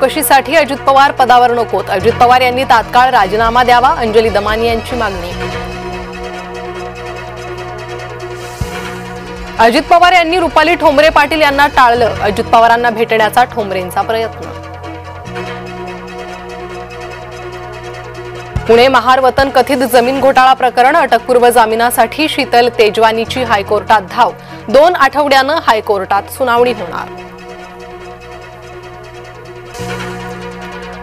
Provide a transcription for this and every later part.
चौकशीसाठी अजित पवार पदावर नकोत. अजित पवार यांनी तात्काळ राजीनामा द्यावा, अंजली दमानी यांची मागणी. अजित पवार यांनी रुपाली ठोंबरे पाटील यांना टाळलं. अजित पवारांना भेटण्याचा ठोंबरेंचा प्रयत्न. पुणे महार वतन कथित जमीन घोटाळा प्रकरण अटकपूर्व जामिनासाठी शीतल तेजवानीची हायकोर्टात धाव. 2 आठवड्यानं हायकोर्टात सुनावणी होणार.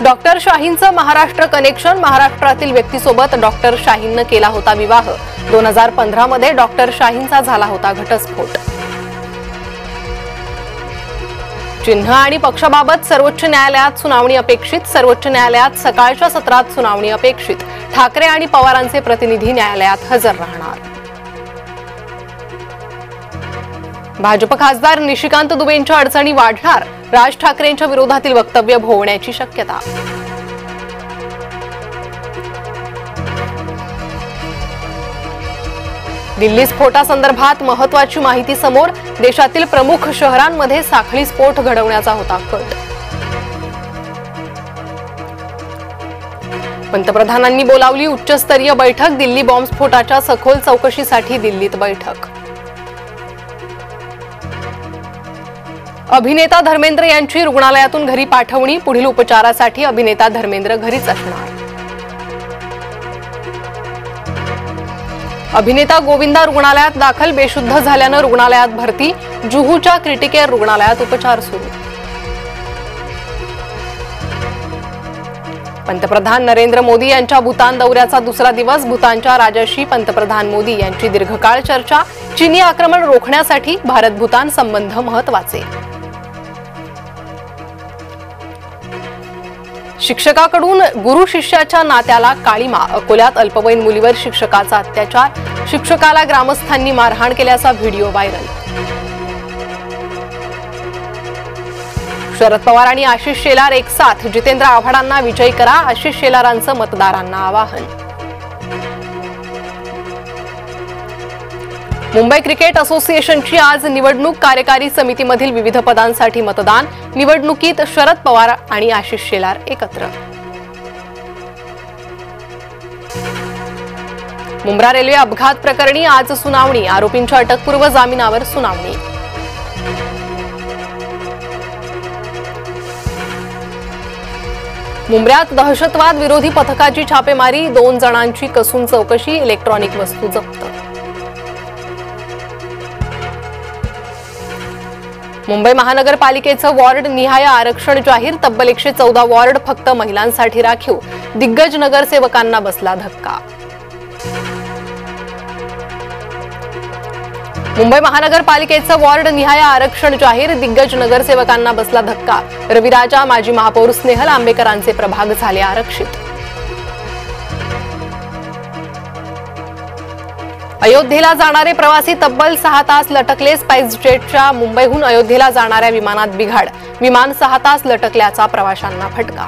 डॉक्टर शाहींचं महाराष्ट्र कनेक्शन. महाराष्ट्रातील व्यक्तीसोबत डॉक्टर शाहींनं केला होता विवाह. 2015 मध्ये डॉक्टर शाहींचा झाला होता घटस्फोट. चिन्ह आणि पक्षाबाबत सर्वोच्च न्यायालयात सुनावणी अपेक्षित. सर्वोच्च न्यायालयात सकाळच्या सत्रात सुनावणी अपेक्षित. ठाकरे आणि पवारांचे प्रतिनिधी न्यायालयात हजर राहणार. भाजप खासदार निशिकांत दुबेंच्या अडचणी वाढणार. राज ठाकरेंच्या विरोधातील वक्तव्य भोवण्याची शक्यता. दिल्ली स्फोटासंदर्भात महत्त्वाची माहिती समोर. देशातील प्रमुख शहरांमध्ये साखळी स्फोट घडवण्याचा होता कट. पंतप्रधानांनी बोलावली उच्चस्तरीय बैठक. दिल्ली बॉम्बस्फोटाच्या सखोल चौकशीसाठी दिल्लीत बैठक. अभिनेता धर्मेंद्र यांची रुग्णालयातून घरी पाठवणी. पुढील उपचारासाठी अभिनेता धर्मेंद्र घरीच असणार. अभिनेता गोविंदा रुग्णालयात दाखल. बेशुद्ध झाल्यानं रुग्णालयात भरती. जुहूच्या क्रिटिकेअर रुग्णालयात उपचार सुरू. पंतप्रधान नरेंद्र मोदी यांच्या भूतान दौऱ्याचा दुसरा दिवस. भूतानच्या राजाशी पंतप्रधान मोदी यांची दीर्घकाळ चर्चा. चीनी आक्रमण रोखण्यासाठी भारत भूतान संबंध महत्त्वाचे. शिक्षकाकडून गुरु शिष्याच्या नात्याला काळीमा. अकोल्यात अल्पवयीन मुलीवर शिक्षकाचा अत्याचार. शिक्षकाला ग्रामस्थांनी मारहाण केल्याचा व्हिडिओ व्हायरल. शरद पवार आणि आशिष शेलार एक साथ. जितेंद्र आव्हाडांना विजयी करा. आशिष शेलारांचं मतदारांना आवाहन. मुंबई क्रिकेट असोसिएशनची आज निवडणूक. कार्यकारी समितीमधील विविध पदांसाठी मतदान. निवडणुकीत शरद पवार आणि आशिष शेलार एकत्र. मुंब्रा रेल्वे अपघात प्रकरणी आज सुनावणी. आरोपींच्या अटकपूर्व जामिनावर सुनावणी. मुंब्र्यात दहशतवाद विरोधी पथकाची छापेमारी. 2 जणांची कसून चौकशी. इलेक्ट्रॉनिक वस्तू जप्त. मुंबई महानगरपालिकेचं वॉर्ड निहाय आरक्षण जाहीर. तब्बल 114 वॉर्ड फक्त महिलांसाठी राखीव. दिग्गज नगरसेवकांना बसला धक्का. मुंबई महानगरपालिकेचं वॉर्ड निहाय आरक्षण जाहीर. दिग्गज नगरसेवकांना बसला धक्का. रविराजा, माजी महापौर स्नेहल आंबेकरांचे प्रभाग झाले आरक्षित. अयोध्येला जाणारे प्रवासी तब्बल 6 तास लटकले. स्पाइसजेटच्या मुंबईहून अयोध्येला जाणाऱ्या विमानात बिघाड. विमान 6 तास लटकल्याचा प्रवाशांना फटका.